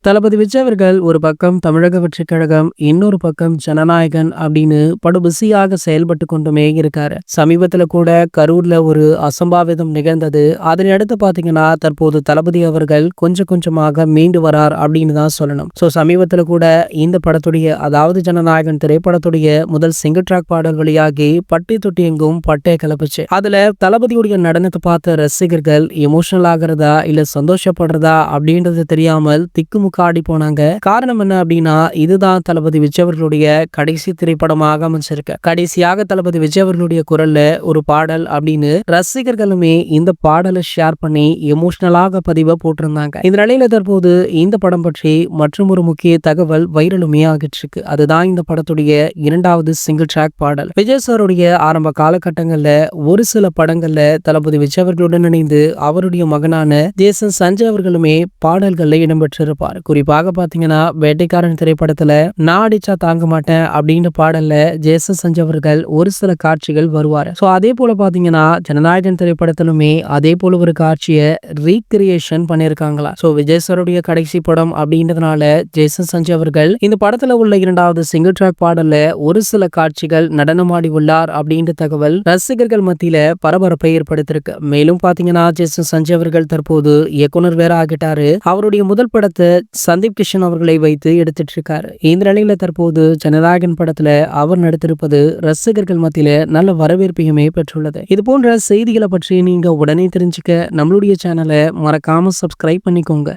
தளபதி விஜய் அவர்கள் ஒரு பக்கம் தமிழக வெற்றிக் கழகம், இன்னொரு பக்கம் ஜனநாயகன் அப்படின்னு படு பிஸியாக செயல்பட்டு கொண்டுமே இருக்காரு. சமீபத்துல கூட கரூர்ல ஒரு அசம்பாவிதம் நிகழ்ந்தது. அதனை அடுத்து பாத்தீங்கன்னா தற்போது தளபதி அவர்கள் கொஞ்சம் கொஞ்சமாக மீண்டு வரார் அப்படின்னு தான் சொல்லணும். சமீபத்துல கூட இந்த படத்துடைய அதாவது ஜனநாயகன் திரைப்படத்துடைய முதல் சிங்கிள் ட்ராக் பாடல் வெளியாகி பட்டி தொட்டி எங்கும் பட்டே கிளப்புச்சு. அதுல தளபதியுடைய நடனத்தை பார்த்த ரசிகர்கள் எமோஷனல் ஆகிறதா இல்ல சந்தோஷப்படுறதா அப்படின்றது தெரியாமல் திக்குமுக்காடி போனாங்க. காரணம் என்ன அப்படின்னா இதுதான் தளபதி விஜய் அவர்களுடைய கடைசி திரைப்படமாக அமைச்சிருக்கு. கடைசியாக தளபதி விஜய் அவர்களுடைய குரல்ல ஒரு பாடல் அப்படின்னு ரசிகர்களுமே இந்த பாடலை ஷேர் பண்ணி எமோஷனலாக பதிவை போட்டிருந்தாங்க. இந்த நிலையில தற்போது இந்த படம் பற்றி மற்றும் ஒரு முக்கிய தகவல் வைரலுமே ஆகிட்டு இருக்கு. அதுதான் இந்த படத்துடைய இரண்டாவது சிங்கிள் ட்ராக் பாடல். விஜய் சாருடைய ஆரம்ப காலகட்டங்கள்ல ஒரு சில படங்கள்ல தளபதி விஜய் அவர்களுடன் இணைந்து அவருடைய மகனான ஜேசன் சஞ்சய் அவர்களுமே பாடல்கள்ல இடம்பெற்றிருப்பார். குறிப்பாக பாத்தீங்கன்னா வேட்டைக்காரன் திரைப்படத்துல நான் அடிச்சா தாங்க மாட்டேன் அப்படின்ற பாடல்ல ஜேசன் சஞ்சய் அவர்கள் ஒரு சில காட்சிகள் வருவாரு. அதே போல பாத்தீங்கன்னா ஜனநாயகன் திரைப்படத்திலுமே அதே போல ஒரு காட்சியை ரீகிரியேஷன் பண்ணிருக்காங்களா. விஜய் சாருடைய கடைசி படம் அப்படின்றதுனால ஜேசன் சஞ்சய் அவர்கள் இந்த படத்துல உள்ள இரண்டாவது சிங்கிள் ட்ராக் பாடல்ல ஒரு சில காட்சிகள் நடனமாடி உள்ளார் அப்படின்ற தகவல் ரசிகர்கள் மத்தியில பரபரப்பை ஏற்படுத்திருக்கு. மேலும் பாத்தீங்கன்னா ஜேசன் சஞ்சய் அவர்கள் தற்போது இயக்குனர் வேற ஆகிட்டாரு. அவருடைய முதல் படத்தை சந்தீப் கிஷன் அவர்களை வைத்து எடுத்துட்டு இருக்காரு. இந்த நிலையில தற்போது ஜனநாயகன் படத்துல அவர் நடித்திருப்பது ரசிகர்கள் மத்தியில நல்ல வரவேற்பையுமே பெற்றுள்ளது. இது போன்ற செய்திகளை பற்றி நீங்க உடனே தெரிஞ்சுக்க நம்மளுடைய சேனலை மறக்காம சப்ஸ்கிரைப் பண்ணிக்கோங்க.